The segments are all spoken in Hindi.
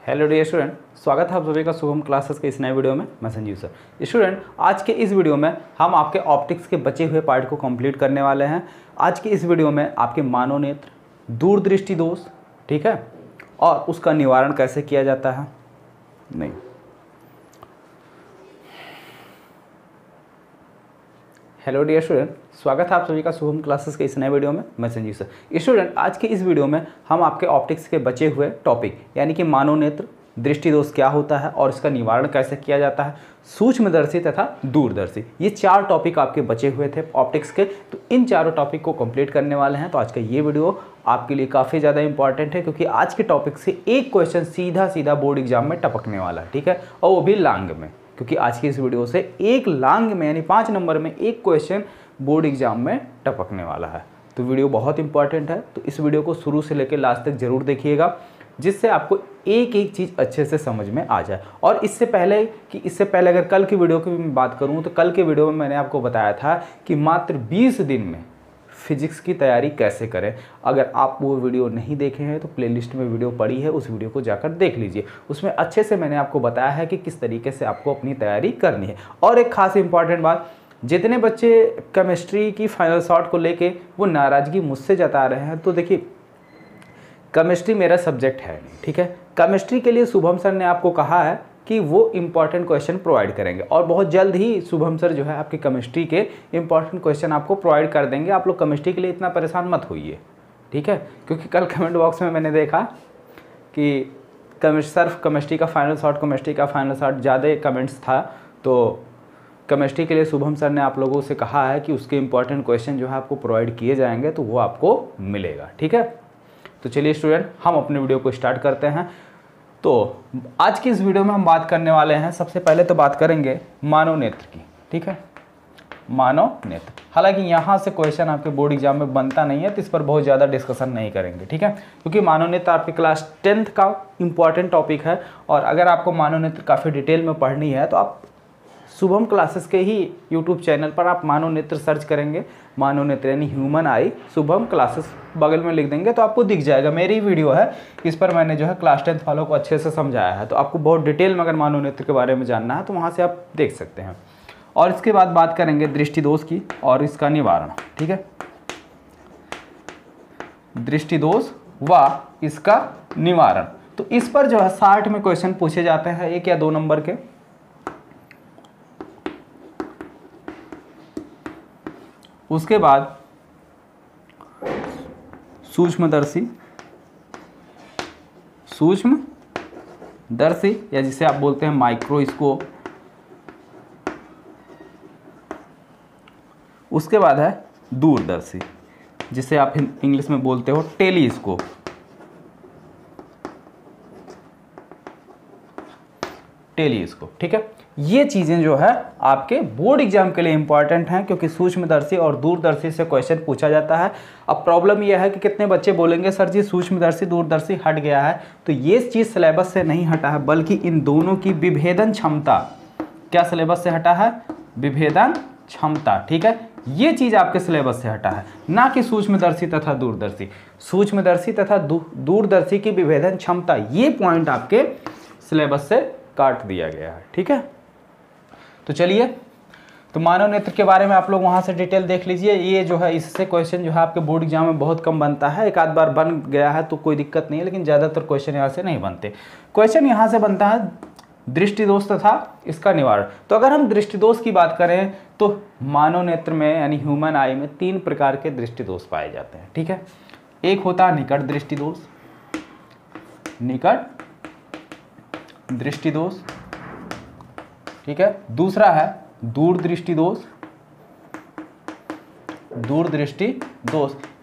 हेलो डियर स्टूडेंट, स्वागत है आप सभी का शुभम क्लासेस के इस नए वीडियो में। मैं संजीव सर। स्टूडेंट, आज के इस वीडियो में हम आपके ऑप्टिक्स के बचे हुए पार्ट को कंप्लीट करने वाले हैं। आज के इस वीडियो में आपके मानोनेत्र, दूरदृष्टि दोष, ठीक है, और उसका निवारण कैसे किया जाता है। नहीं, हेलो डियर स्टूडेंट, स्वागत है आप सभी का शुभम क्लासेस के इस नए वीडियो में। मैं संजीव सर। स्टूडेंट, आज के इस वीडियो में हम आपके ऑप्टिक्स के बचे हुए टॉपिक यानी कि मानोनेत्र, दृष्टि दोष क्या होता है और इसका निवारण कैसे किया जाता है, सूक्ष्मदर्शी तथा दूरदर्शी, ये 4 टॉपिक आपके बचे हुए थे ऑप्टिक्स के। तो इन चारों टॉपिक को कंप्लीट करने वाले हैं। तो आज का ये वीडियो आपके लिए काफ़ी ज़्यादा इंपॉर्टेंट है, क्योंकि आज के टॉपिक से एक क्वेश्चन सीधा बोर्ड एग्जाम में टपकने वाला है, ठीक है, और वो भी लांग में। क्योंकि आज की इस वीडियो से एक लांग में यानी 5 नंबर में एक क्वेश्चन बोर्ड एग्जाम में टपकने वाला है। तो वीडियो बहुत इंपॉर्टेंट है, तो इस वीडियो को शुरू से लेकर लास्ट तक जरूर देखिएगा, जिससे आपको एक एक चीज़ अच्छे से समझ में आ जाए। और इससे पहले अगर कल की वीडियो की मैं बात करूं, तो कल के वीडियो में मैंने आपको बताया था कि मात्र 20 दिन में फिजिक्स की तैयारी कैसे करें। अगर आप वो वीडियो नहीं देखे हैं तो प्लेलिस्ट में वीडियो पड़ी है, उस वीडियो को जाकर देख लीजिए। उसमें अच्छे से मैंने आपको बताया है कि किस तरीके से आपको अपनी तैयारी करनी है। और एक खास इंपॉर्टेंट बात, जितने बच्चे केमिस्ट्री की फाइनल शॉट को लेके वो नाराज़गी मुझसे जता रहे हैं, तो देखिए केमिस्ट्री मेरा सब्जेक्ट है नहीं, ठीक है। केमिस्ट्री के लिए शुभम सर ने आपको कहा है कि वो इम्पॉर्टेंट क्वेश्चन प्रोवाइड करेंगे, और बहुत जल्द ही शुभम सर जो है आपके केमिस्ट्री के इम्पॉर्टेंट क्वेश्चन आपको प्रोवाइड कर देंगे। आप लोग केमिस्ट्री के लिए इतना परेशान मत होइए, ठीक है। क्योंकि कल कमेंट बॉक्स में मैंने देखा कि केमिस्ट्री का फाइनल शॉट ज़्यादा कमेंट्स था, तो केमिस्ट्री के लिए शुभम सर ने आप लोगों से कहा है कि उसके इम्पॉर्टेंट क्वेश्चन जो है आपको प्रोवाइड किए जाएंगे, तो वो आपको मिलेगा, ठीक है। तो चलिए स्टूडेंट, हम अपने वीडियो को स्टार्ट करते हैं। तो आज की इस वीडियो में हम बात करने वाले हैं, सबसे पहले तो बात करेंगे मानोनेत्र की, ठीक है, मानोनेत्र। हालांकि यहाँ से क्वेश्चन आपके बोर्ड एग्जाम में बनता नहीं है, तो इस पर बहुत ज़्यादा डिस्कशन नहीं करेंगे, ठीक है, क्योंकि मानोनेत्र आपके क्लास 10th का इंपॉर्टेंट टॉपिक है। और अगर आपको मानोनेत्र काफ़ी डिटेल में पढ़नी है तो आप शुभम क्लासेस के ही यूट्यूब चैनल पर आप मानोनेत्र सर्च करेंगे, मानोनेत्र यानी ह्यूमन आई, शुभम क्लासेस बगल में लिख देंगे तो आपको दिख जाएगा। मेरी वीडियो है, इस पर मैंने जो है क्लास 10th वालों को अच्छे से समझाया है। तो आपको बहुत डिटेल में अगर मानोनेत्र के बारे में जानना है तो वहाँ से आप देख सकते हैं। और इसके बाद बात करेंगे दृष्टि दोष की और इसका निवारण, ठीक है, दृष्टि दोष व इसका निवारण। तो इस पर जो है 60 में क्वेश्चन पूछे जाते हैं, 1 या 2 नंबर के। उसके बाद सूक्ष्मदर्शी या जिसे आप बोलते हैं माइक्रोस्कोप। उसके बाद है दूरदर्शी, जिसे आप इंग्लिश में बोलते हो टेलीस्कोप। ठीक है। ये चीज़ें जो है आपके बोर्ड एग्जाम के लिए इंपॉर्टेंट हैं, क्योंकि सूक्ष्मदर्शी और दूरदर्शी से क्वेश्चन पूछा जाता है। अब प्रॉब्लम यह है कि कितने बच्चे बोलेंगे सर जी सूक्ष्मदर्शी दूरदर्शी हट गया है, तो ये चीज़ सिलेबस से नहीं हटा है, बल्कि इन दोनों की विभेदन क्षमता क्या सिलेबस से हटा है, विभेदन क्षमता, ठीक है। ये चीज़ आपके सिलेबस से हटा है, ना कि सूक्ष्मदर्शी तथा दूरदर्शी। सूक्ष्मदर्शी तथा दूरदर्शी की विभेदन क्षमता, ये पॉइंट आपके सिलेबस से काट दिया गया है, ठीक है। तो चलिए, तो मानोनेत्र के बारे में आप लोग वहाँ से डिटेल देख लीजिए। ये जो है इससे क्वेश्चन जो है आपके बोर्ड एग्जाम में बहुत कम बनता है, एक आध बार बन गया है तो कोई दिक्कत नहीं है, लेकिन ज़्यादातर क्वेश्चन यहाँ से नहीं बनते। क्वेश्चन यहाँ से बनता है दृष्टि दोष तथा इसका निवारण। तो अगर हम दृष्टि दोष की बात करें तो मानोनेत्र में यानी ह्यूमन आई में 3 प्रकार के दृष्टि दोष पाए जाते हैं, ठीक है। एक होता है निकट दृष्टि दोष, ठीक है। दूसरा है दूर दृष्टि दोष।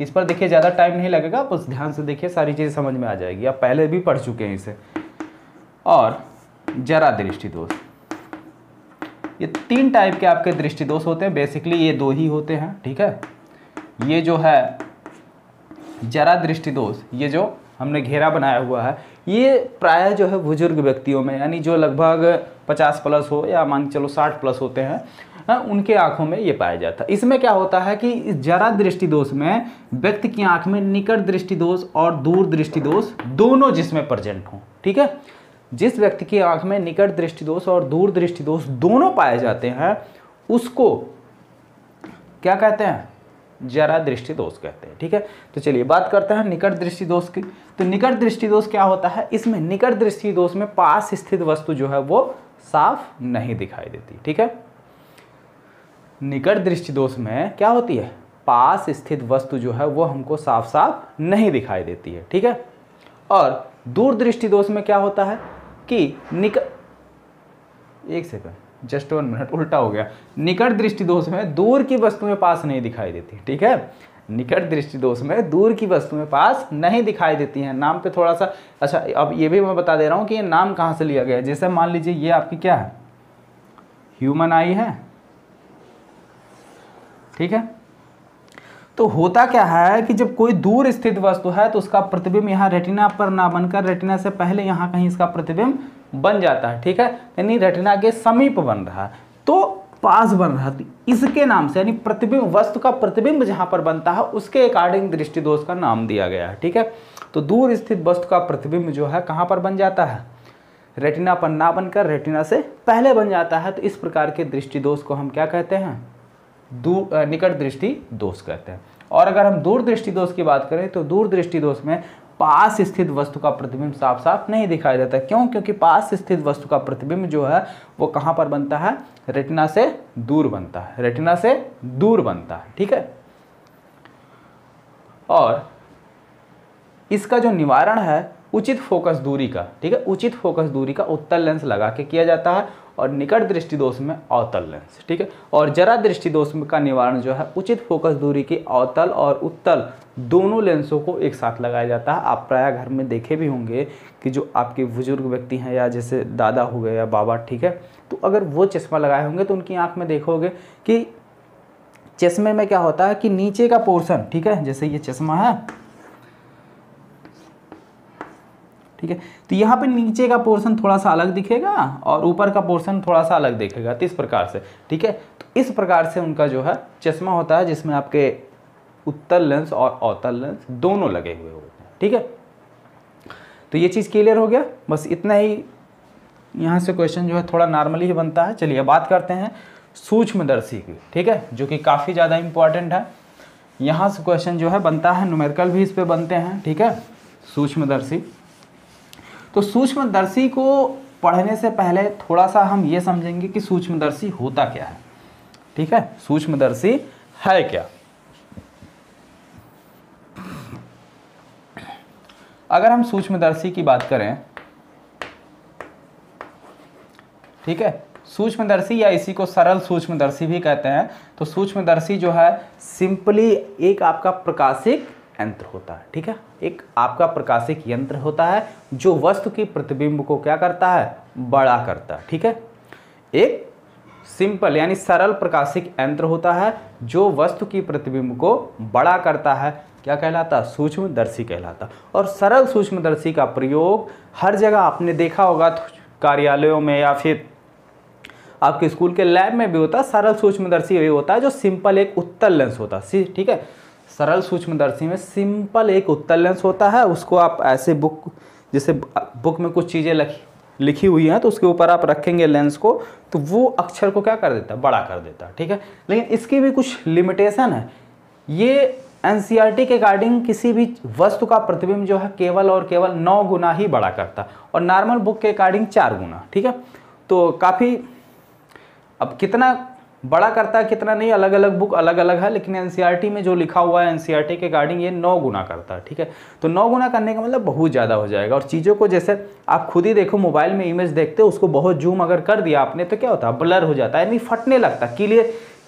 इस पर देखिए ज़्यादा टाइम नहीं लगेगा, बस ध्यान से देखिए, सारी चीज़ें समझ में आ जाएगी, आप पहले भी पढ़ चुके हैं इसे। और जरा दृष्टि दोष। ये 3 टाइप के आपके दृष्टि दोष होते हैं, बेसिकली ये 2 ही होते हैं, ठीक है। ये जो है जरा दृष्टि दोष, ये जो हमने घेरा बनाया हुआ है, ये प्रायः जो है बुजुर्ग व्यक्तियों में, यानी जो लगभग 50 प्लस हो या मान के चलो 60 प्लस होते हैं, उनके आंखों में ये पाया जाता है। इसमें क्या होता है कि इस जरा दृष्टि दोष में व्यक्ति की आंख में निकट दृष्टि दोष और दूर दृष्टि दोष दोनों जिसमें प्रेजेंट हों, ठीक है। जिस व्यक्ति की आंख में निकट दृष्टि दोष और दूर दृष्टि दोष दोनों पाए जाते हैं उसको क्या कहते हैं? जरा दृष्टि दोष कहते हैं। ठीक है, तो चलिए बात करते हैं निकट दृष्टि दोष की। तो निकट दृष्टि दोष क्या होता है? इसमें निकट दृष्टि दोष में पास स्थित वस्तु जो है वो साफ नहीं दिखाई देती। ठीक है, निकट दृष्टि दोष में क्या होती है? पास स्थित वस्तु जो है वो हमको साफ साफ नहीं दिखाई देती है। ठीक है, और दूर दृष्टि दोष में क्या होता है कि एक सेकंड, जस्ट 1 मिनट, उल्टा हो गया। निकट दृष्टि दोष में दूर की वस्तुएं पास नहीं दिखाई देती। ठीक है, निकट दृष्टि दोष में दूर की वस्तुएं पास नहीं दिखाई देती हैं। नाम पे थोड़ा सा, अच्छा अब ये भी मैं बता दे रहा हूँ कि ये नाम कहाँ से लिया गया है। जैसे मान लीजिए ये आपकी क्या है? ह्यूमन आई है। ठीक है, तो होता क्या है कि जब कोई दूर स्थित वस्तु है तो उसका प्रतिबिंब यहाँ रेटिना पर ना बनकर रेटिना से पहले यहाँ कहीं इसका प्रतिबिंब बन जाता है। ठीक है, यानी रेटिना के समीप बन रहा है तो पास बन रहा है, इसके नाम से, यानी प्रतिबिंब, वस्तु का प्रतिबिंब जहां पर बनता है उसके अकॉर्डिंग दृष्टि दोष का नाम दिया गया है। ठीक है, तो दूर स्थित वस्तु का प्रतिबिंब जो है कहां पर बन जाता है? रेटिना पर ना बनकर रेटिना से पहले बन जाता है। तो इस प्रकार के दृष्टि दोष को हम क्या कहते हैं? निकट दृष्टि दोष कहते हैं। और अगर हम दूर दृष्टि दोष की बात करें तो दूर दृष्टि दोष में पास स्थित वस्तु का प्रतिबिंब साफ साफ नहीं दिखाई देता। क्यों? क्योंकि पास स्थित वस्तु का प्रतिबिंब जो है वो कहां पर बनता है? रेटिना से दूर बनता है, रेटिना से दूर बनता है। ठीक है, और इसका जो निवारण है उचित फोकस दूरी का, ठीक है, उचित फोकस दूरी का उत्तल लेंस लगा के किया जाता है और निकट दृष्टि दोष में अवतल लेंस। ठीक है, और जरा दृष्टि दोष का निवारण जो है उचित फोकस दूरी के अवतल और उत्तल दोनों लेंसों को एक साथ लगाया जाता है। आप प्राय घर में देखे भी होंगे कि जो आपके बुजुर्ग व्यक्ति हैं या जैसे दादा हो गए या बाबा, ठीक है, तो अगर वो चश्मा लगाए होंगे तो उनकी आंख में देखोगे कि चश्मे में क्या होता है कि नीचे का पोर्शन, ठीक है, जैसे ये चश्मा है, ठीक है, तो यहाँ पे नीचे का पोर्शन थोड़ा सा अलग दिखेगा और ऊपर का पोर्शन थोड़ा सा अलग दिखेगा। तो इस प्रकार से, ठीक है, तो इस प्रकार से उनका जो है चश्मा होता है जिसमें आपके उत्तल लेंस और अवतल लेंस दोनों लगे हुए होते हैं। ठीक है, तो ये चीज़ क्लियर हो गया। बस इतना ही यहाँ से क्वेश्चन जो है थोड़ा नॉर्मली ही बनता है। चलिए बात करते हैं सूक्ष्मदर्शी की, ठीक है, जो कि काफ़ी ज़्यादा इंपॉर्टेंट है। यहाँ से क्वेश्चन जो है बनता है, न्यूमेरिकल भी इस पे बनते हैं। ठीक है, सूक्ष्मदर्शी। तो सूक्ष्मदर्शी को पढ़ने से पहले थोड़ा सा हम ये समझेंगे कि सूक्ष्मदर्शी होता क्या है। ठीक है, सूक्ष्मदर्शी है क्या। अगर हम सूक्ष्मदर्शी की बात करें, ठीक है, सूक्ष्मदर्शी या इसी को सरल सूक्ष्मदर्शी भी कहते हैं। तो सूक्ष्मदर्शी जो है सिंपली एक आपका प्रकाशिक यंत्र होता है। ठीक है, एक आपका प्रकाशिक यंत्र होता है जो वस्तु की प्रतिबिंब को क्या करता है? बड़ा करता है। ठीक है, एक सिंपल यानी सरल प्रकाशिक यंत्र होता है जो वस्तु की प्रतिबिंब को बड़ा करता है। क्या कहलाता? सूक्ष्मदर्शी कहलाता। और सरल सूक्ष्मदर्शी का प्रयोग हर जगह आपने देखा होगा, कार्यालयों में या फिर आपके स्कूल के लैब में भी होता है। सरल सूक्ष्मदर्शी वही होता है जो सिंपल एक उत्तल लेंस होता है। ठीक है, सरल सूक्ष्मदर्शी में सिंपल एक उत्तल लेंस होता है। उसको आप ऐसे बुक, जैसे बुक में कुछ चीज़ें लिखी हुई हैं तो उसके ऊपर आप रखेंगे लेंस को, तो वो अक्षर को क्या कर देता है? बड़ा कर देता है। ठीक है, लेकिन इसकी भी कुछ लिमिटेशन है। ये एनसीईआरटी के अकॉर्डिंग किसी भी वस्तु का प्रतिबिंब जो है केवल और केवल 9 गुना ही बड़ा करता है और नॉर्मल बुक के अकॉर्डिंग 4 गुना। ठीक है, तो काफ़ी, अब कितना बड़ा करता है कितना नहीं, अलग अलग बुक अलग अलग है, लेकिन एनसीईआरटी में जो लिखा हुआ है एनसीईआरटी के अकॉर्डिंग ये 9 गुना करता है। ठीक है, तो 9 गुना करने का मतलब बहुत ज़्यादा हो जाएगा। और चीज़ों को जैसे आप खुद ही देखो, मोबाइल में इमेज देखते हो, उसको बहुत जूम अगर कर दिया आपने तो क्या होता है? ब्लर हो जाता है, यानी फटने लगता है।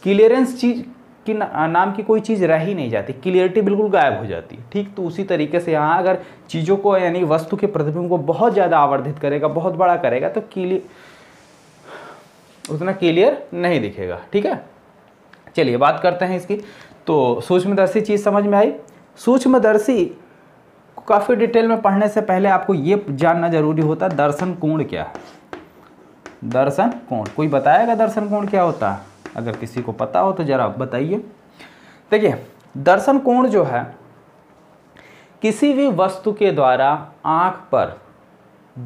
क्लियरेंस चीज़ की नाम की कोई चीज़ रह ही नहीं जाती, क्लियरिटी बिल्कुल गायब हो जाती है। ठीक, तो उसी तरीके से यहाँ अगर चीज़ों को यानी वस्तु के प्रतिबिंब को बहुत ज़्यादा आवर्धित करेगा, बहुत बड़ा करेगा, तो उतना क्लियर नहीं दिखेगा। ठीक है, चलिए बात करते हैं इसकी। तो सूक्ष्मदर्शी चीज़ समझ में आई। सूक्ष्मदर्शी को काफ़ी डिटेल में पढ़ने से पहले आपको ये जानना जरूरी होता है दर्शन कोण क्या है। दर्शन कोण, कोई बताएगा दर्शन कोण क्या होता है? अगर किसी को पता हो तो जरा बताइए। देखिए, दर्शन कोण जो है किसी भी वस्तु के द्वारा आँख पर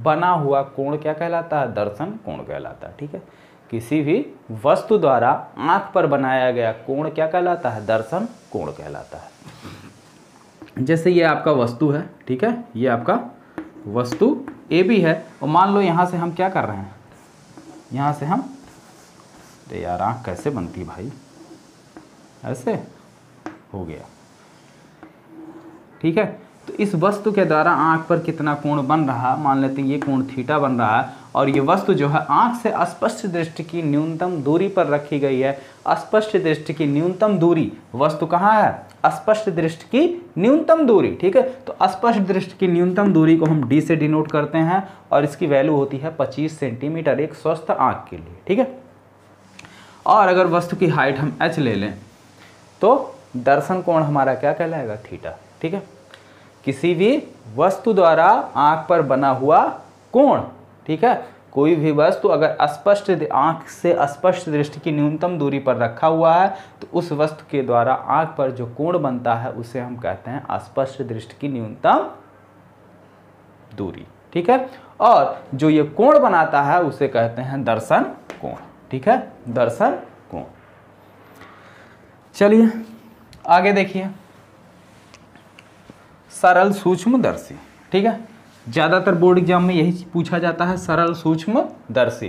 बना हुआ कोण क्या कहलाता है? दर्शन कोण कहलाता है। ठीक है, किसी भी वस्तु द्वारा आंख पर बनाया गया कोण क्या कहलाता है? दर्शन कोण कहलाता है। जैसे ये आपका वस्तु है, ठीक है, ये आपका वस्तु ए बी है, और मान लो यहाँ से हम क्या कर रहे हैं, यहाँ से हम, अरे यार आँख कैसे बनती है भाई, ऐसे हो गया। ठीक है, तो इस वस्तु के द्वारा आँख पर कितना कोण बन रहा, मान लेते हैं ये कोण थीटा बन रहा है, और ये वस्तु जो है आँख से स्पष्ट दृष्टि की न्यूनतम दूरी पर रखी गई है। स्पष्ट दृष्टि की न्यूनतम दूरी, वस्तु कहाँ है? स्पष्ट दृष्टि की न्यूनतम दूरी। ठीक है, तो स्पष्ट दृष्टि की न्यूनतम दूरी को हम डी से डिनोट करते हैं, और इसकी वैल्यू होती है 25 सेंटीमीटर एक स्वस्थ आँख के लिए। ठीक है, और अगर वस्तु की हाइट हम h ले लें तो दर्शन कोण हमारा क्या कहलाएगा? थीटा। ठीक है, किसी भी वस्तु द्वारा आंख पर बना हुआ कोण, ठीक है, कोई भी वस्तु अगर स्पष्ट आंख से स्पष्ट दृष्टि की न्यूनतम दूरी पर रखा हुआ है तो उस वस्तु के द्वारा आंख पर जो कोण बनता है उसे हम कहते हैं स्पष्ट दृष्टि की न्यूनतम दूरी। ठीक है, और जो ये कोण बनाता है उसे कहते हैं दर्शन कोण। ठीक है, दर्शन कोण। चलिए आगे देखिए, सरल सूक्ष्मदर्शी। ठीक है, ज़्यादातर बोर्ड एग्जाम में यही पूछा जाता है, सरल सूक्ष्मदर्शी।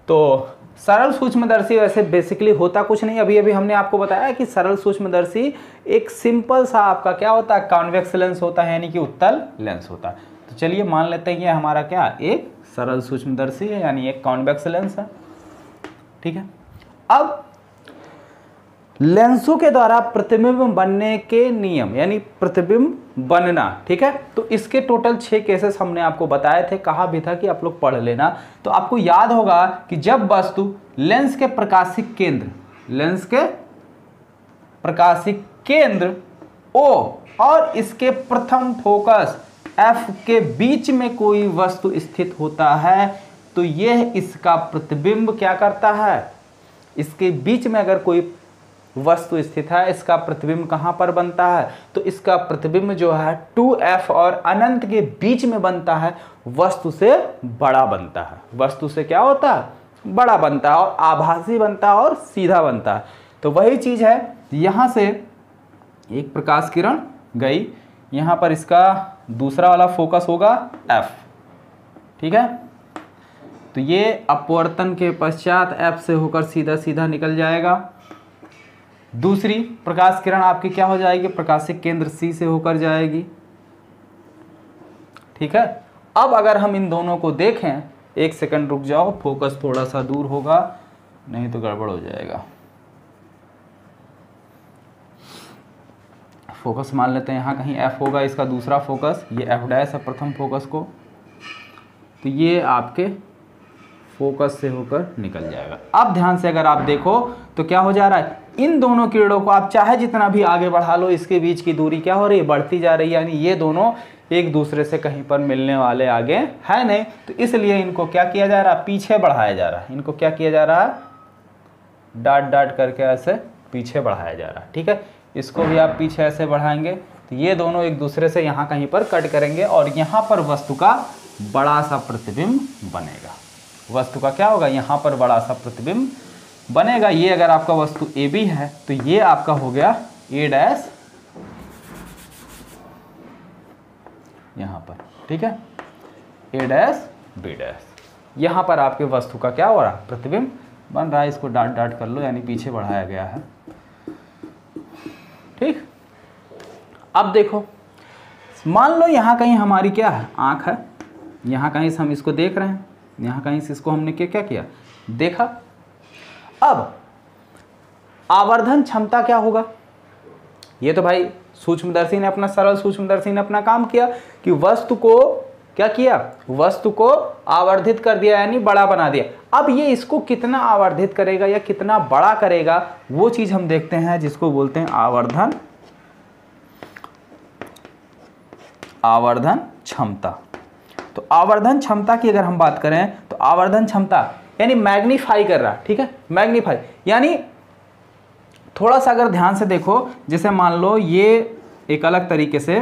तो सरल सूक्ष्मदर्शी वैसे बेसिकली होता कुछ नहीं, अभी अभी हमने आपको बताया कि सरल सूक्ष्मदर्शी एक सिंपल सा आपका क्या होता है? कॉन्वेक्स लेंस होता है, यानी कि उत्तल लेंस होता है। तो चलिए मान लेते हैं ये हमारा क्या, एक सरल सूक्ष्मदर्शी है, यानी एक कॉन्वेक्स लेंस है। ठीक है, अब लेंसों के द्वारा प्रतिबिंब बनने के नियम, यानी प्रतिबिंब बनना। ठीक है, तो इसके टोटल 6 केसेस हमने आपको बताए थे, कहा भी था कि आप लोग पढ़ लेना। तो आपको याद होगा कि जब वस्तु लेंस के प्रकाशिक केंद्र, लेंस के प्रकाशिक केंद्र O और इसके प्रथम फोकस F के बीच में कोई वस्तु स्थित होता है तो यह इसका प्रतिबिंब क्या करता है? इसके बीच में अगर कोई वस्तु स्थित है, इसका प्रतिबिंब कहाँ पर बनता है? तो इसका प्रतिबिंब जो है 2F और अनंत के बीच में बनता है, वस्तु से बड़ा बनता है। वस्तु से क्या होता है? बड़ा बनता है, और आभासी बनता है और सीधा बनता है। तो वही चीज़ है, यहाँ से एक प्रकाश किरण गई, यहाँ पर इसका दूसरा वाला फोकस होगा F। ठीक है, तो ये अपवर्तन के पश्चात F से होकर सीधा सीधा निकल जाएगा। दूसरी प्रकाश किरण आपकी क्या हो जाएगी? प्रकाशिक केंद्र C से होकर जाएगी। ठीक है, अब अगर हम इन दोनों को देखें, एक सेकंड रुक जाओ, फोकस थोड़ा सा दूर होगा नहीं तो गड़बड़ हो जाएगा। फोकस मान लेते हैं यहाँ कहीं F होगा, इसका दूसरा फोकस, ये F' है प्रथम फोकस को, तो ये आपके फोकस से होकर निकल जाएगा। अब ध्यान से अगर आप देखो तो क्या हो जा रहा है? इन दोनों किरणों को आप चाहे जितना भी आगे बढ़ा लो, इसके बीच की दूरी क्या हो रही है? बढ़ती जा रही है, यानी ये दोनों एक दूसरे से कहीं पर मिलने वाले आगे है नहीं, तो इसलिए इनको क्या किया जा रहा है? पीछे बढ़ाया जा रहा है। इनको क्या किया जा रहा है? डाट डाट करके ऐसे पीछे बढ़ाया जा रहा है। ठीक है, इसको भी आप पीछे ऐसे बढ़ाएंगे तो ये दोनों एक दूसरे से यहाँ कहीं पर कट करेंगे, और यहाँ पर वस्तु का बड़ा सा प्रतिबिंब बनेगा। वस्तु का क्या होगा? यहाँ पर बड़ा सा प्रतिबिंब बनेगा। ये अगर आपका वस्तु ए बी है तो ये आपका हो गया A' यहाँ पर। ठीक है, A' B', यहाँ पर आपके वस्तु का क्या हो रहा है? प्रतिबिंब बन रहा है। इसको डाट डाट कर लो, यानी पीछे बढ़ाया गया है। ठीक, अब देखो, मान लो यहाँ कहीं हमारी क्या है? आँख है, यहाँ कहीं से हम इसको देख रहे हैं, यहाँ कहीं से इसको हमने क्या किया? देखा। अब आवर्धन क्षमता क्या होगा? ये तो भाई सूक्ष्मदर्शी ने अपना, सरल सूक्ष्मदर्शी ने अपना काम किया कि वस्तु को क्या किया? वस्तु को आवर्धित कर दिया, यानी बड़ा बना दिया। अब ये इसको कितना आवर्धित करेगा या कितना बड़ा करेगा, वो चीज हम देखते हैं, जिसको बोलते हैं आवर्धन क्षमता। तो आवर्धन क्षमता की अगर हम बात करें तो आवर्धन क्षमता यानी मैग्नीफाई कर रहा। ठीक है, मैग्नीफाई यानी थोड़ा सा अगर ध्यान से देखो, जैसे मान लो ये एक अलग तरीके से,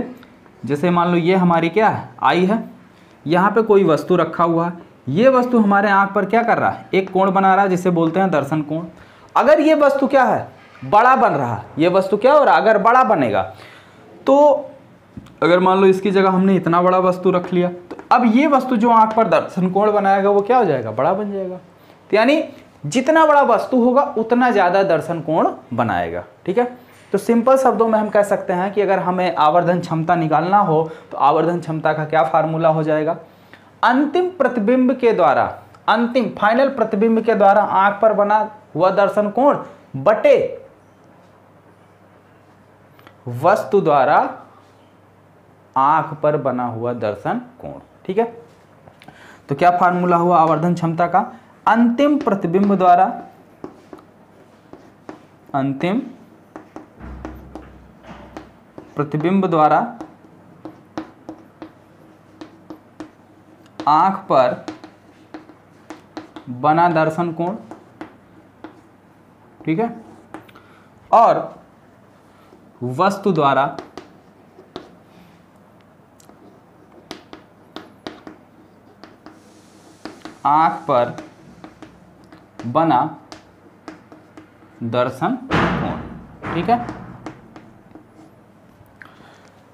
जैसे मान लो ये हमारी क्या है? आई है, यहाँ पे कोई वस्तु रखा हुआ है, ये वस्तु हमारे आँख पर क्या कर रहा है, एक कोण बना रहा है जिसे बोलते हैं दर्शन कोण। अगर ये वस्तु क्या है, बड़ा बन रहा है, ये वस्तु क्या हो रहा है, अगर बड़ा बनेगा तो अगर मान लो इसकी जगह हमने इतना बड़ा वस्तु रख लिया तो अब ये वस्तु जो आँख पर दर्शन कोण बनाएगा वो क्या हो जाएगा, बड़ा बन जाएगा। तो यानी जितना बड़ा वस्तु होगा उतना ज़्यादा दर्शन कोण बनाएगा। ठीक है, तो सिंपल शब्दों में हम कह सकते हैं कि अगर हमें आवर्धन क्षमता निकालना हो तो आवर्धन क्षमता का क्या फार्मूला हो जाएगा, अंतिम प्रतिबिंब के द्वारा, अंतिम फाइनल प्रतिबिंब के द्वारा आंख पर बना हुआ दर्शन कोण बटे वस्तु द्वारा आंख पर बना हुआ दर्शन कोण। ठीक है, तो क्या फार्मूला हुआ आवर्धन क्षमता का, अंतिम प्रतिबिंब द्वारा, अंतिम प्रतिबिंब द्वारा आंख पर बना दर्शन कोण। ठीक है, और वस्तु द्वारा आंख पर बना दर्शन कोण। ठीक है,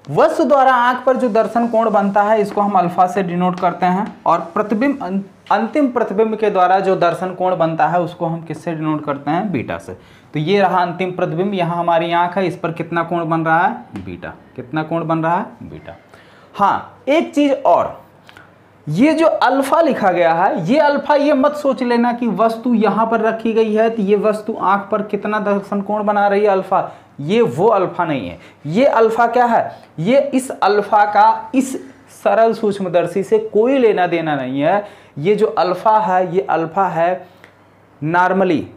वस्तु द्वारा आंख पर जो दर्शन कोण बनता है इसको हम अल्फा से डिनोट करते हैं, और प्रतिबिंब, अंतिम प्रतिबिंब के द्वारा जो दर्शन कोण बनता है उसको हम किससे डिनोट करते हैं, बीटा से। तो ये रहा अंतिम प्रतिबिंब, यहाँ हमारी आंख है, इस पर कितना कोण बन रहा है, बीटा। कितना कोण बन रहा है, बीटा। हाँ, एक चीज और, ये जो अल्फा लिखा गया है, ये अल्फा, ये मत सोच लेना कि वस्तु यहाँ पर रखी गई है तो ये वस्तु आंख पर कितना दर्शन कोण बना रही है, अल्फा, ये वो अल्फा नहीं है। ये अल्फा क्या है, ये इस अल्फा का इस सरल सूक्ष्मदर्शी से कोई लेना देना नहीं है। ये जो अल्फा है, ये अल्फा है नॉर्मली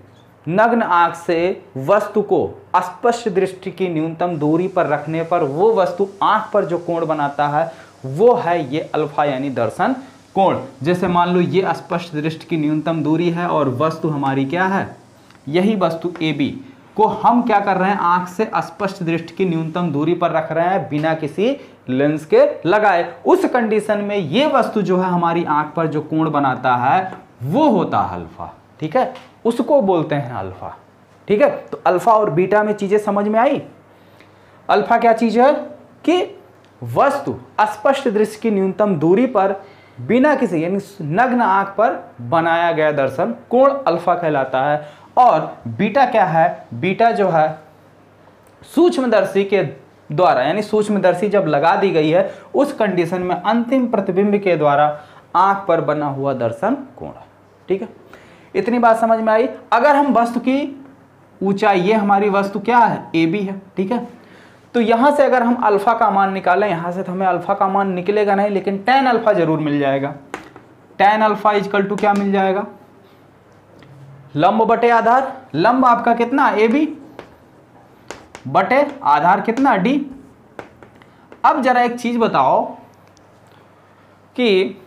नग्न आंख से वस्तु को स्पष्ट दृष्टि की न्यूनतम दूरी पर रखने पर वो वस्तु आंख पर जो कोण बनाता है वो है ये अल्फा, यानी दर्शन कोण। जैसे मान लो ये स्पष्ट दृष्टि की न्यूनतम दूरी है और वस्तु हमारी क्या है, यही वस्तु AB को हम क्या कर रहे हैं, आंख से स्पष्ट दृष्टि की न्यूनतम दूरी पर रख रहे हैं बिना किसी लेंस के लगाए। उस कंडीशन में ये वस्तु जो है हमारी आंख पर जो कोण बनाता है वो होता है अल्फा। ठीक है, उसको बोलते हैं अल्फा। ठीक है, तो अल्फा और बीटा में चीजें समझ में आई। अल्फा क्या चीज है कि वस्तु स्पष्ट दृश्य की न्यूनतम दूरी पर बिना किसी यानी नग्न आंख पर बनाया गया दर्शन कोण अल्फा कहलाता है। और बीटा क्या है, बीटा जो है सूक्ष्मदर्शी के द्वारा, यानी सूक्ष्मदर्शी जब लगा दी गई है उस कंडीशन में अंतिम प्रतिबिंब के द्वारा आंख पर बना हुआ दर्शन कोण। ठीक है, इतनी बात समझ में आई। अगर हम वस्तु की ऊंचाई, ये हमारी वस्तु क्या है, AB है। ठीक है, तो यहां से अगर हम अल्फा का मान निकालें, यहां से तो हमें अल्फा का मान निकलेगा नहीं, लेकिन tan अल्फा जरूर मिल जाएगा। tan अल्फा इक्वल टू क्या मिल जाएगा, लंब बटे आधार। लंब आपका कितना, AB बटे आधार कितना, D। अब जरा एक चीज बताओ कि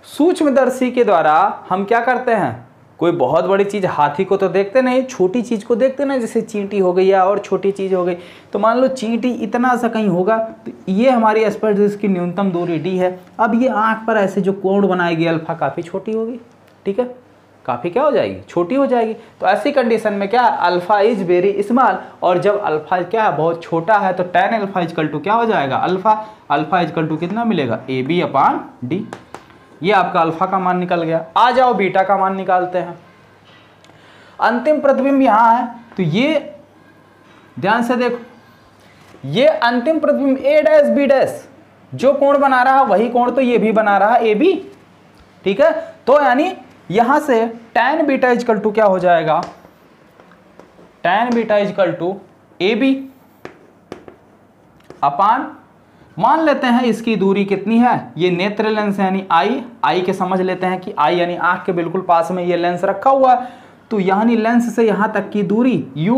सूक्ष्मदर्शी के द्वारा हम क्या करते हैं, कोई बहुत बड़ी चीज, हाथी को तो देखते नहीं, छोटी चीज को देखते ना, जैसे चींटी हो गई या और छोटी चीज हो गई। तो मान लो चींटी इतना सा कहीं होगा तो ये हमारी स्पर्श जिसकी न्यूनतम दूरी D है। अब ये आंख पर ऐसे जो कोण बनाएगी अल्फा काफी छोटी होगी। ठीक है, काफी क्या हो जाएगी, छोटी हो जाएगी। तो ऐसी कंडीशन में क्या, अल्फा इज वेरी स्मॉल, और जब अल्फा क्या है, बहुत छोटा है, तो tan अल्फा इक्वल टू क्या हो जाएगा, अल्फा। अल्फा इक्वल टू कितना मिलेगा, AB अपॉन D। ये आपका अल्फा का मान निकल गया। आ जाओ बीटा का मान निकालते हैं। अंतिम प्रतिबिंब यहां है, तो ये ध्यान से देखो, ये अंतिम प्रतिबिंब A' B' जो कोण बना रहा है वही कोण तो ये भी बना रहा है, AB। ठीक है, तो यानी यहां से tan बीटा इक्वल टू क्या हो जाएगा, tan beta equal to AB upon, मान लेते हैं इसकी दूरी कितनी है, ये नेत्र लेंस है यानी I के समझ लेते हैं कि I यानी आंख के बिल्कुल पास में ये लेंस रखा हुआ है, तो यानी लेंस से यहां तक की दूरी U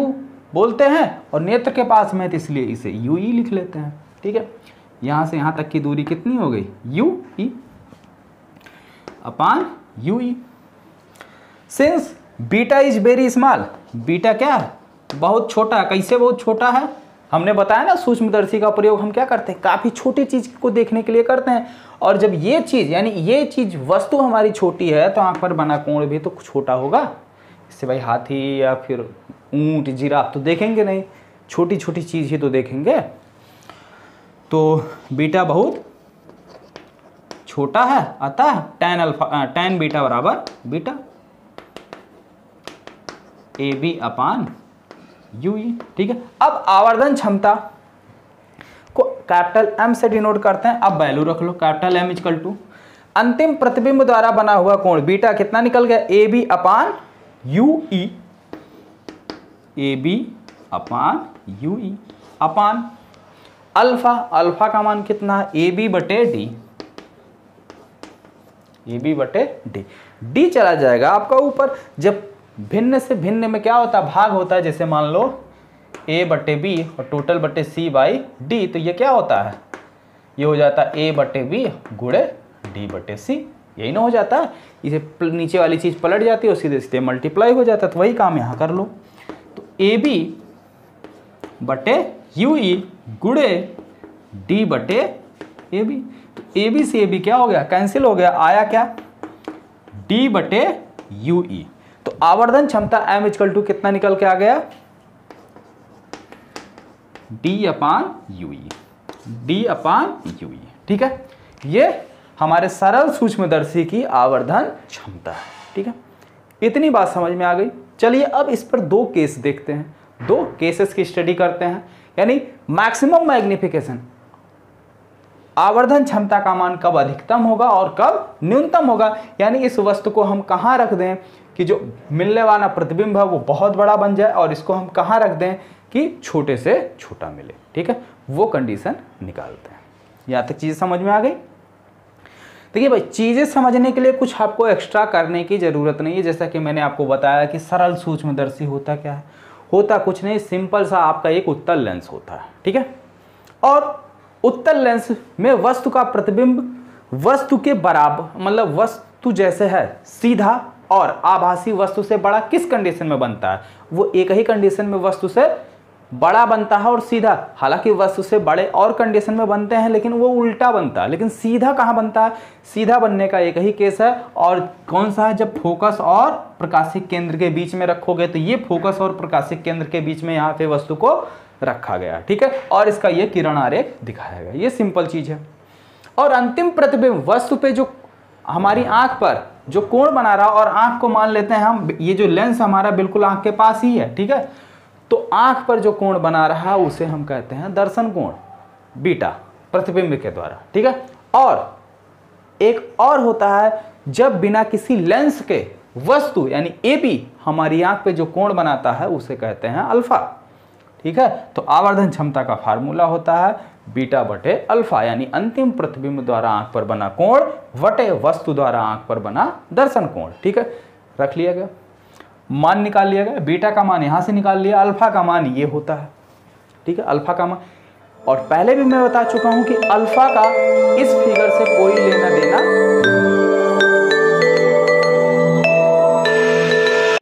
बोलते हैं, और नेत्र के पास में तो इसलिए इसे UE लिख लेते हैं। ठीक है, यहां से यहां तक की दूरी कितनी हो गई, UE upon UE। Since beta is very small, beta क्या है, बहुत छोटा है। कैसे बहुत छोटा है, हमने बताया ना सूक्ष्मदर्शी का प्रयोग हम क्या करते हैं, काफ़ी छोटी चीज़ को देखने के लिए करते हैं। और जब ये चीज़ यानी ये चीज़ वस्तु हमारी छोटी है तो आँख पर बना कोण भी तो छोटा होगा। इससे भाई हाथी या फिर ऊँट जिराफ तो देखेंगे नहीं, छोटी छोटी चीज़ ही तो देखेंगे। तो बीटा बहुत छोटा है, अतः tan बीटा बराबर बीटा AB अपान UE। ठीक है, अब आवर्धन क्षमता को कैपिटल M से डिनोट करते हैं। अब वैल्यू रख लो, कैपिटल M इक्वल टू अंतिम प्रतिबिंब द्वारा बना हुआ कोण बीटा कितना निकल गया, AB अपान UE, AB अपान UE अपान अल्फा, अल्फा का मान कितना है, AB बटे D, AB बटे D, D चला जाएगा आपका ऊपर। जब भिन्न से भिन्न में क्या होता है, भाग होता है, जैसे मान लो A बटे B और टोटल बटे C बाई D, तो ये क्या होता है, ये हो जाता है A बटे B गुणे D बटे C, यही ना हो जाता है। इसे नीचे वाली चीज़ पलट जाती है और सीधे सीधे मल्टीप्लाई हो जाता है, तो वही काम यहाँ कर लो। तो AB बटे UE गुणे D बटे AB, तो AB से AB क्या हो गया, कैंसिल हो गया, आया क्या, D बटे UE। तो आवर्धन क्षमता M इक्वल टू कितना निकल के आ गया, D अपान UE, D अपान UE। ठीक है, ये हमारे सरल सूक्ष्मदर्शी की आवर्धन क्षमता है। ठीक है, इतनी बात समझ में आ गई। चलिए अब इस पर दो केस देखते हैं, दो केसेस की स्टडी करते हैं। यानी मैक्सिमम मैग्निफिकेशन, आवर्धन क्षमता का मान कब अधिकतम होगा और कब न्यूनतम होगा, यानी इस वस्तु को हम कहाँ रख दें कि जो मिलने वाला प्रतिबिंब है वो बहुत बड़ा बन जाए, और इसको हम कहाँ रख दें कि छोटे से छोटा मिले। ठीक है, वो कंडीशन निकालते हैं। यहाँ तक चीज़ समझ में आ गई। देखिए भाई, चीज़ें समझने के लिए कुछ आपको एक्स्ट्रा करने की ज़रूरत नहीं है। जैसा कि मैंने आपको बताया कि सरल सूक्ष्मदर्शी होता क्या है, होता कुछ नहीं, सिंपल सा आपका एक उत्तल लेंस होता है। ठीक है, और उत्तल लेंस में वस्तु का प्रतिबिंब वस्तु के बराबर, मतलब वस्तु जैसे है सीधा और आभासी वस्तु से बड़ा किस कंडीशन में बनता है, वो एक ही कंडीशन में वस्तु से बड़ा बनता है और सीधा। हालांकि वस्तु से बड़े और कंडीशन में बनते हैं लेकिन वो उल्टा बनता है, लेकिन सीधा कहाँ बनता है, सीधा बनने का एक ही केस है, और कौन सा है, जब फोकस और प्रकाशिक केंद्र के बीच में रखोगे, तो ये फोकस और प्रकाशिक केंद्र के बीच में यहाँ पे वस्तु को रखा गया। ठीक है, और इसका ये किरण आरेख दिखाया गया, ये सिंपल चीज है। और अंतिम प्रतिबिंब वस्तु पे जो हमारी आंख पर जो कोण बना रहा, और आंख को मान लेते हैं हम, ये जो लेंस हमारा बिल्कुल आंख के पास ही है। ठीक है, तो आंख पर जो कोण बना रहा है उसे हम कहते हैं दर्शन कोण बीटा, प्रतिबिंब के द्वारा। ठीक है, और एक और होता है जब बिना किसी लेंस के वस्तु यानी AB हमारी आंख पे जो कोण बनाता है उसे कहते हैं अल्फा। ठीक है, तो आवर्धन क्षमता का फार्मूला होता है बीटा बटे अल्फा, यानी अंतिम प्रतिबिंब द्वारा आंख पर बना कोण बटे वस्तु द्वारा आंख पर बना दर्शन कोण। ठीक है, रख लिया गया, मान निकाल लिया गया, बीटा का मान यहां से निकाल लिया, अल्फा का मान ये होता है। ठीक है, अल्फा का मान, और पहले भी मैं बता चुका हूं कि अल्फा का इस फिगर से कोई लेना देना।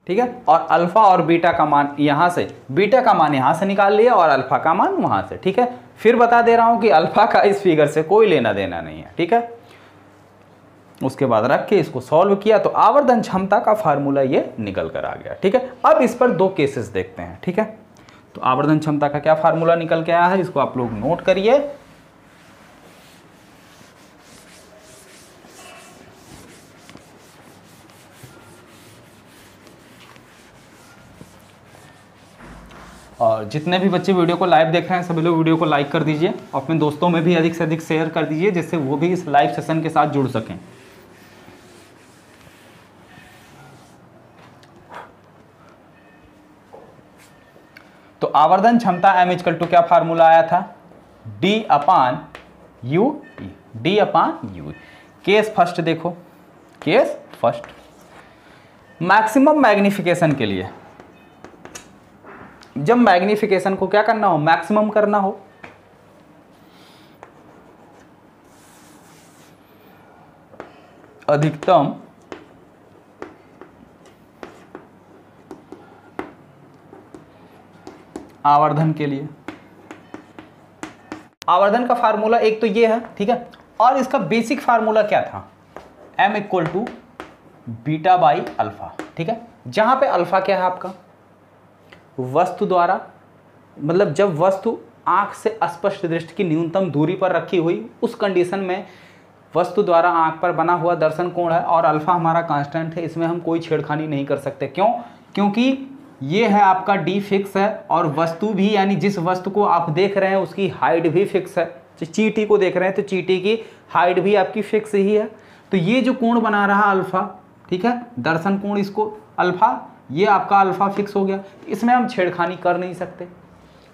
ठीक है, और अल्फा और बीटा का मान यहां से, बीटा का मान यहां से निकाल लिया और अल्फा का मान वहां से। ठीक है, फिर बता दे रहा हूं कि अल्फा का इस फिगर से कोई लेना देना नहीं है। ठीक है, उसके बाद रख के इसको सॉल्व किया तो आवर्धन क्षमता का फार्मूला ये निकल कर आ गया। ठीक है, अब इस पर दो केसेस देखते हैं। ठीक है, तो आवर्धन क्षमता का क्या फार्मूला निकल के आया है, इसको आप लोग नोट करिए। और जितने भी बच्चे वीडियो को लाइव देख रहे हैं सभी लोग वीडियो को लाइक कर दीजिए, अपने दोस्तों में भी अधिक से अधिक शेयर कर दीजिए, जिससे वो भी इस लाइव सेशन के साथ जुड़ सकें। तो आवर्धन क्षमता M इक्वल टू क्या फार्मूला आया था, D अपान U, D अपान U। केस फर्स्ट देखो, केस फर्स्ट, मैक्सिमम मैग्निफिकेशन के लिए, जब मैग्निफिकेशन को क्या करना हो, मैक्सिमम करना हो, अधिकतम आवर्धन के लिए, आवर्धन का फार्मूला एक तो ये है, ठीक है, और इसका बेसिक फार्मूला क्या था, m equal to beta by alpha, ठीक है, जहां पे अल्फा क्या है आपका वस्तु द्वारा, मतलब जब वस्तु आंख से स्पष्ट दृष्टि की न्यूनतम दूरी पर रखी हुई उस कंडीशन में वस्तु द्वारा आंख पर बना हुआ दर्शन कोण है, और अल्फा हमारा कांस्टेंट है, इसमें हम कोई छेड़खानी नहीं कर सकते। क्यों? क्योंकि ये है आपका डी फिक्स है, और वस्तु भी यानी जिस वस्तु को आप देख रहे हैं उसकी हाइट भी फिक्स है। चींटी को देख रहे हैं तो चींटी की हाइट भी आपकी फिक्स ही है। तो ये जो कोण बना रहा अल्फा, ठीक है, दर्शन कोण, इसको अल्फा, ये आपका अल्फा फिक्स हो गया, इसमें हम छेड़खानी कर नहीं सकते।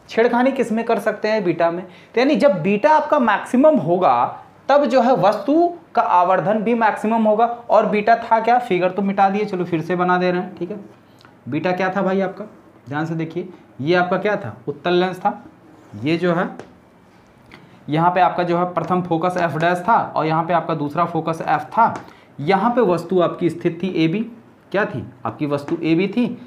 छेड़खानी किस में कर सकते हैं? बीटा में। तो यानी जब बीटा आपका मैक्सिमम होगा तब जो है वस्तु का आवर्धन भी मैक्सिमम होगा। और बीटा था क्या, फिगर तो मिटा दिए, चलो फिर से बना दे रहे हैं, ठीक है। बीटा क्या था भाई आपका, ध्यान से देखिए, ये आपका क्या था, उत्तल लेंस था। ये जो है यहाँ पे आपका जो है प्रथम फोकस एफ डैश था, और यहाँ पे आपका दूसरा फोकस एफ था। यहाँ पे वस्तु आपकी स्थित थी ए बी, क्या थी आपकी वस्तु ए बी थी।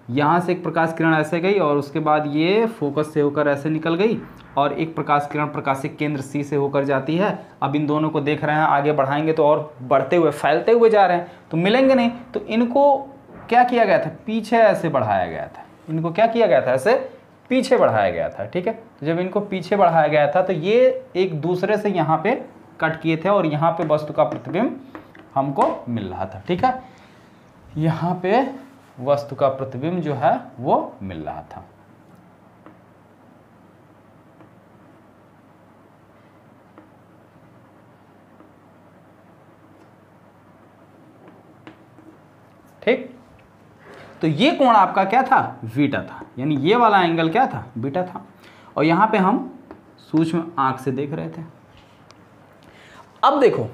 यहाँ से एक प्रकाश किरण ऐसे गई और उसके बाद ये फोकस से होकर ऐसे निकल गई, और एक प्रकाश किरण प्रकाशिक केंद्र सी से होकर जाती है। अब इन दोनों को देख रहे हैं, आगे बढ़ाएंगे तो और बढ़ते हुए फैलते हुए जा रहे हैं, तो मिलेंगे नहीं। तो इनको क्या किया गया था, पीछे ऐसे बढ़ाया गया था। इनको क्या किया गया था, ऐसे पीछे बढ़ाया गया था, ठीक है। तो जब इनको पीछे बढ़ाया गया था तो ये एक दूसरे से यहाँ पे कट किए थे, और यहाँ पे वस्तु का प्रतिबिंब हमको मिल रहा था, ठीक है। यहाँ पे वस्तु का प्रतिबिंब जो है वो मिल रहा था। ठीक, तो ये कोण आपका क्या था, बीटा था, यानी ये वाला एंगल क्या था, बीटा था। और यहाँ पे हम सूक्ष्म आंख से देख रहे थे। अब देखो,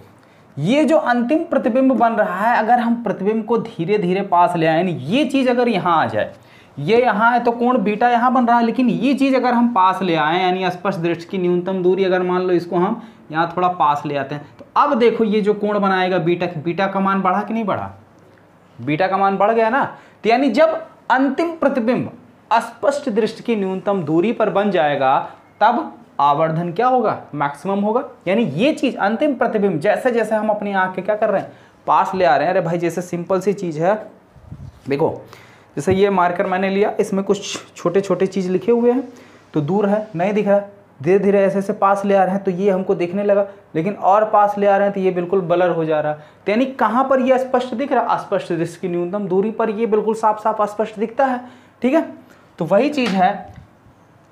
ये जो अंतिम प्रतिबिंब बन रहा है, अगर हम प्रतिबिंब को धीरे धीरे पास ले आए, यानी ये चीज़ अगर यहाँ आ जाए, ये यहाँ है तो कोण बीटा यहाँ बन रहा है, लेकिन ये चीज़ अगर हम पास ले आए, यानी स्पष्ट दृष्टि की न्यूनतम दूरी, अगर मान लो इसको हम यहाँ थोड़ा पास ले आते हैं, तो अब देखो ये जो कोण बनाएगा बीटा, बीटा का मान बढ़ा कि नहीं बढ़ा, बीटा का मान बढ़ गया ना। तो यानी जब अंतिम प्रतिबिंब स्पष्ट दृष्टि की न्यूनतम दूरी पर बन जाएगा तब आवर्धन क्या होगा, मैक्सिमम होगा। यानी ये चीज अंतिम प्रतिबिंब जैसे जैसे हम अपनी आंख के क्या कर रहे हैं, पास ले आ रहे हैं। अरे भाई जैसे सिंपल सी चीज है, देखो जैसे ये मार्कर मैंने लिया, इसमें कुछ छोटे छोटे चीज लिखे हुए हैं, तो दूर है, नहीं दिख रहा है, धीरे धीरे ऐसे ऐसे पास ले आ रहे हैं तो ये हमको दिखने लगा, लेकिन और पास ले आ रहे हैं तो ये बिल्कुल ब्लर हो जा रहा है। तो यानी कहाँ पर ये स्पष्ट दिख रहा है, स्पष्ट दृष्टि की न्यूनतम दूरी पर ये बिल्कुल साफ साफ स्पष्ट दिखता है, ठीक है। तो वही चीज है,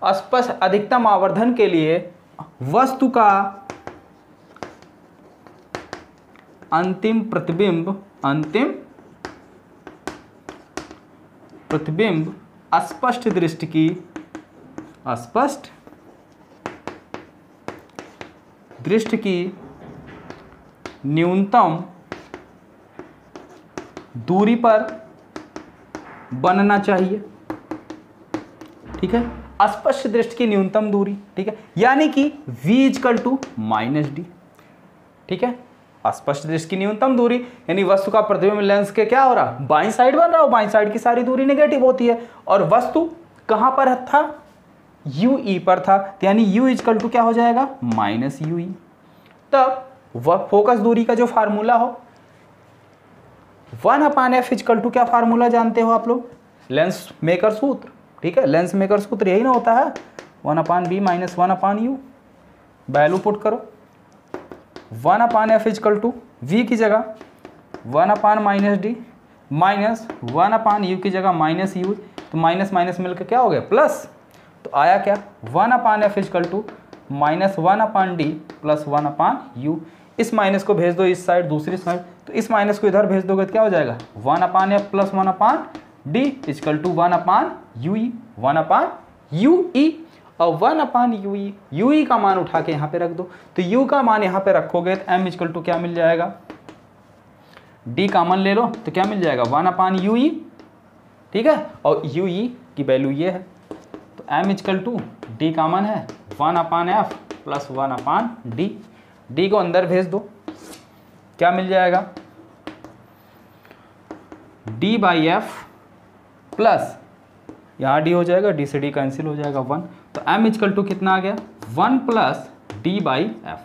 स्पष्ट अधिकतम आवर्धन के लिए वस्तु का अंतिम प्रतिबिंब स्पष्ट दृष्टि की न्यूनतम दूरी पर बनना चाहिए, ठीक है। स्पष्ट दृष्टि की न्यूनतम दूरी, ठीक है, यानी कि v equal to minus d, ठीक है। स्पष्ट दृष्टि की न्यूनतम दूरी यानी वस्तु का प्रतिबिंब लेंस के क्या हो रहा, बाईं साइड बन रहा हो, बाईं साइड की सारी दूरी नेगेटिव होती है, और वस्तु कहां पर था, UE पर था, तो यानी U इक्वल टू क्या हो जाएगा, माइनस UE। तब वह फोकस दूरी का जो फार्मूला हो 1/f इक्वल टू क्या फार्मूला जानते हो आप लोग, लेंस मेकर सूत्र, ठीक है। लेंस मेकर सूत्र यही ना होता है, 1/b minus 1/u। Value put करो, 1/f इक्वल टू v की जगह 1/-d माइनस 1/u की जगह माइनस u, तो माइनस माइनस मिलकर क्या हो गया, प्लस। तो आया क्या, 1/f equal to minus 1/d plus 1/u। इस माइनस को भेज दो इस साइड, दूसरी साइड, तो इस माइनस को इधर भेज दोगे तो क्या हो जाएगा, 1/f plus 1/d equal to 1/UE, 1/UE। और 1/UE, UE का मान उठा के यहाँ पे रख दो, तो U का मान यहाँ पे रखोगे तो M इक्वल टू क्या मिल जाएगा, D का मान ले लो तो क्या मिल जाएगा, 1/UE, ठीक है। और UE की वैल्यू ये है, तो M इक्वल टू D का मान है 1/f प्लस 1/d। D को अंदर भेज दो, क्या मिल जाएगा, D/f प्लस यहाँ D हो जाएगा, D से D कैंसिल हो जाएगा 1, तो M इक्वल टू कितना आ गया, 1 plus D by F,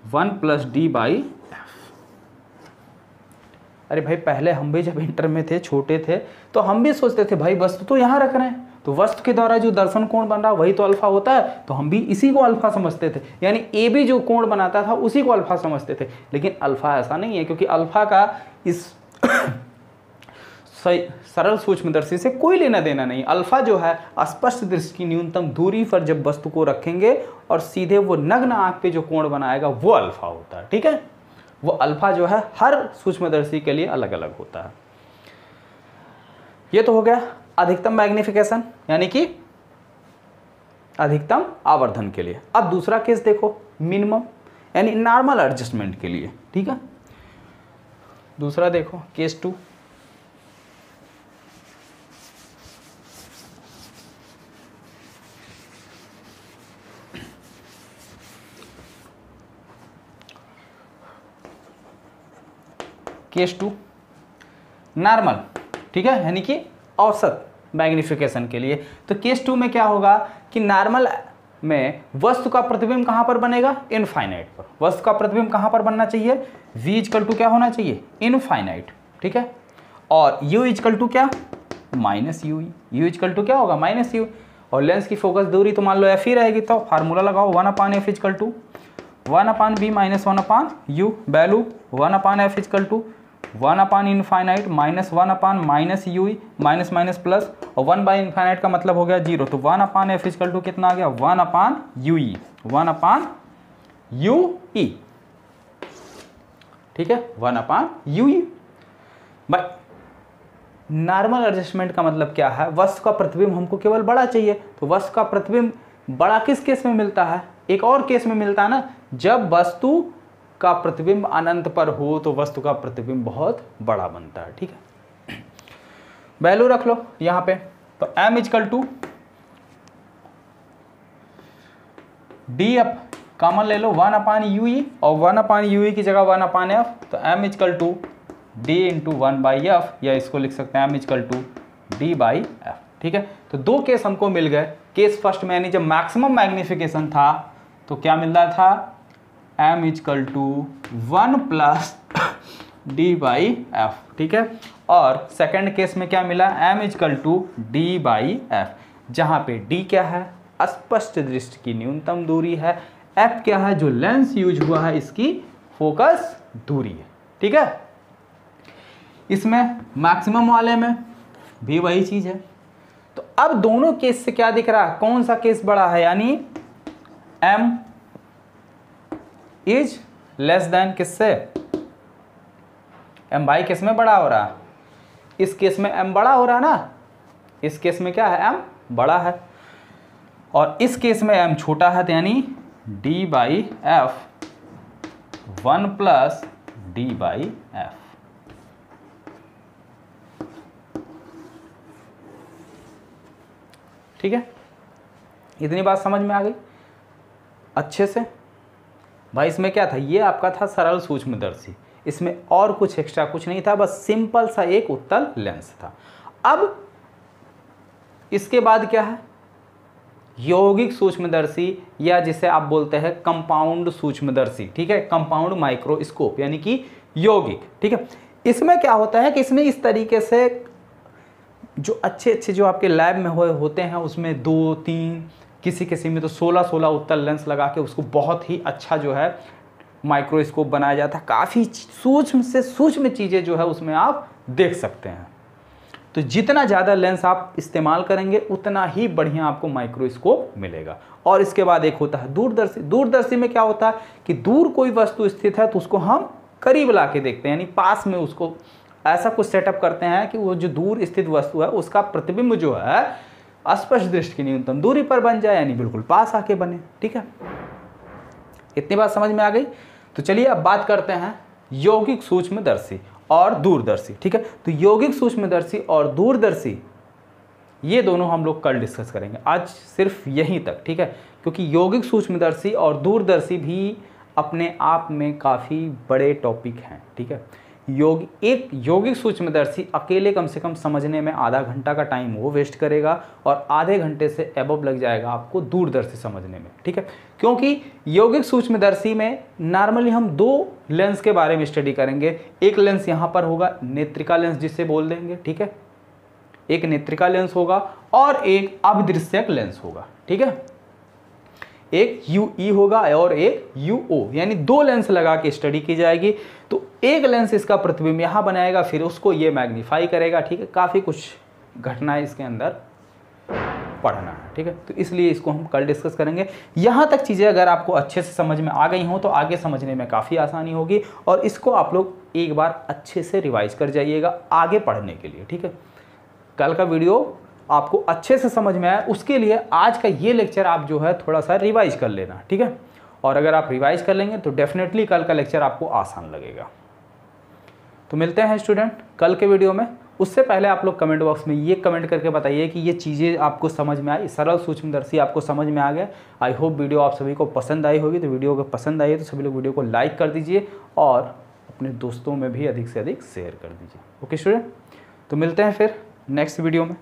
1 plus D by F. अरे भाई पहले हम भी जब इंटर में थे, छोटे थे, तो हम भी सोचते थे भाई वस्तु तो यहाँ रख रहे हैं, तो वस्तु के द्वारा जो दर्शन कोण बन रहा है वही तो अल्फा होता है, तो हम भी इसी को अल्फा समझते थे, यानी ए भी जो कोण बनाता था उसी को अल्फा समझते थे। लेकिन अल्फा ऐसा नहीं है, क्योंकि अल्फा का इस सरल सूक्ष्मदर्शी से कोई लेना देना नहीं। अल्फा जो है स्पष्ट दृष्टि की न्यूनतम दूरी पर जब वस्तु को रखेंगे और सीधे वो नग्न आंख पे जो कोण बनाएगा वो अल्फा होता है। ठीक है, वो अल्फा जो है हर सूक्ष्मदर्शी के लिए अलग अलग होता है। ये तो हो गया अधिकतम मैग्निफिकेशन, यानी कि अधिकतम आवर्धन के लिए। अब दूसरा केस देखो, मिनिमम यानी नॉर्मल एडजस्टमेंट के लिए। ठीक है, दूसरा देखो केस 2। केस 2 नॉर्मल, ठीक है, यानी कि औसत मैग्निफिकेशन के लिए। तो केस 2 में क्या होगा कि नॉर्मल में वस्तु का प्रतिबिंब कहाँ पर बनेगा, इनफाइनाइट पर। वस्तु का प्रतिबिंब कहाँ पर बनना चाहिए, v इक्वल टू क्या होना चाहिए, इनफाइनाइट। ठीक है, और u इक्वल टू क्या, minus u. u equal to क्या होगा, माइनस यू। और लेंस की फोकस दूरी तो मान लो f ही रहेगी, तो फार्मूला लगाओ 1/f equal to 1/b minus 1/u। Value 1/f equal to 1 infinite minus 1 minus u, minus minus plus, और 1 बाई इनफाइनाइट का मतलब हो गया 0, तो 1/f इक्वल टू कितना आ गया, 1/ue, 1/ue। ठीक है, 1/ue। भाई नॉर्मल एडजस्टमेंट का मतलब क्या है, वस्तु का प्रतिबिंब हमको केवल बड़ा चाहिए, तो वस्तु का प्रतिबिंब बड़ा किस केस में मिलता है, एक और केस में मिलता है ना, जब वस्तु का प्रतिबिंब अनंत पर हो तो वस्तु का प्रतिबिंब बहुत बड़ा बनता है। ठीक है, वैल्यू रख लो यहां पे, तो m equal to d f common ले लो 1/ue, और 1/ue की जगह 1/f, तो m equal to D into 1/f, या इसको लिख सकते हैं m equal to D by F. ठीक है, तो दो केस हमको मिल गए। केस फर्स्ट में यानी जब मैक्सिमम मैग्निफिकेशन था तो क्या मिल रहा था, m equal to 1 plus D by F. ठीक है, और सेकंड केस में क्या मिला, m equal to D by F, जहां पे d क्या है, स्पष्ट दृष्टि की न्यूनतम दूरी है, f क्या है, जो लेंस यूज हुआ है इसकी फोकस दूरी है। ठीक है, इसमें मैक्सिमम वाले में भी वही चीज है। तो अब दोनों केस से क्या दिख रहा है, कौन सा केस बड़ा है, यानी m इज लेस देन किससे, m बाई किस में बड़ा हो रहा है, इस केस में m बड़ा हो रहा है ना, इस केस में क्या है, m बड़ा है, और इस केस में m छोटा है, तो यानी d by F 1 plus D by F. ठीक है, इतनी बात समझ में आ गई अच्छे से। भाई इसमें क्या था, ये आपका था सरल सूक्ष्मदर्शी, इसमें और कुछ एक्स्ट्रा कुछ नहीं था, बस सिंपल सा एक उत्तल लेंस था। अब इसके बाद क्या है, यौगिक सूक्ष्मदर्शी, या जिसे आप बोलते हैं कंपाउंड सूक्ष्मदर्शी। ठीक है, कंपाउंड माइक्रोस्कोप यानी कि यौगिक। ठीक है, इसमें क्या होता है कि इसमें इस तरीके से जो अच्छे अच्छे जो आपके लैब में होते हैं, उसमें 2-3 किसी किसी में तो 16 उत्तल लेंस लगा के उसको बहुत ही अच्छा जो है माइक्रोस्कोप बनाया जाता है। काफ़ी सूक्ष्म से सूक्ष्म चीज़ें जो है उसमें आप देख सकते हैं। तो जितना ज़्यादा लेंस आप इस्तेमाल करेंगे उतना ही बढ़िया आपको माइक्रोस्कोप मिलेगा। और इसके बाद एक होता है दूरदर्शी। दूरदर्शी में क्या होता है कि दूर कोई वस्तु स्थित है तो उसको हम करीब ला के देखते हैं, यानी पास में उसको ऐसा कुछ सेटअप करते हैं कि वो जो दूर स्थित वस्तु है उसका प्रतिबिंब जो है स्पष्ट दृष्टि की न्यूनतम दूरी पर बन जाए, यानी बिल्कुल पास आके बने। ठीक है, इतनी बात समझ में आ गई। तो चलिए अब बात करते हैं यौगिक सूक्ष्मदर्शी और दूरदर्शी। ठीक है, तो यौगिक सूक्ष्मदर्शी और दूरदर्शी ये दोनों हम लोग कल डिस्कस करेंगे, आज सिर्फ यहीं तक। ठीक है, क्योंकि यौगिक सूक्ष्मदर्शी और दूरदर्शी भी अपने आप में काफ़ी बड़े टॉपिक हैं। ठीक है, एक यौगिक सूक्ष्मदर्शी अकेले कम से कम समझने में आधा घंटा का टाइम वो वेस्ट करेगा और आधे घंटे से एबव लग जाएगा आपको दूरदर्शी समझने में, ठीक है। क्योंकि यौगिक सूक्ष्मदर्शी में नॉर्मली हम दो लेंस के बारे में स्टडी करेंगे। एक लेंस यहाँ पर होगा नेत्रिका लेंस जिसे बोल देंगे, ठीक है, एक नेत्रिका लेंस होगा और एक अभिदृश्यक लेंस होगा, ठीक है। एक UE होगा और एक UO, यानी दो लेंस लगा के स्टडी की जाएगी। तो एक लेंस इसका प्रतिबिंब यहाँ बनाएगा, फिर उसको ये मैग्नीफाई करेगा, ठीक है। काफ़ी कुछ घटनाएं इसके अंदर पढ़ना है, ठीक है। तो इसलिए इसको हम कल डिस्कस करेंगे। यहाँ तक चीज़ें अगर आपको अच्छे से समझ में आ गई हों तो आगे समझने में काफ़ी आसानी होगी और इसको आप लोग एक बार अच्छे से रिवाइज कर जाइएगा आगे पढ़ने के लिए, ठीक है। कल का वीडियो आपको अच्छे से समझ में आया उसके लिए आज का ये लेक्चर आप जो है थोड़ा सा रिवाइज कर लेना, ठीक है। और अगर आप रिवाइज कर लेंगे तो डेफिनेटली कल का लेक्चर आपको आसान लगेगा। तो मिलते हैं स्टूडेंट कल के वीडियो में। उससे पहले आप लोग कमेंट बॉक्स में ये कमेंट करके बताइए कि ये चीज़ें आपको समझ में आई, सरल सूक्ष्मदर्शी आपको समझ में आ गया। आई होप वीडियो आप सभी को पसंद आई होगी। तो वीडियो को पसंद आई है तो सभी लोग वीडियो को लाइक कर दीजिए और अपने दोस्तों में भी अधिक से अधिक शेयर कर दीजिए। ओके स्टूडेंट, तो मिलते हैं फिर नेक्स्ट वीडियो में।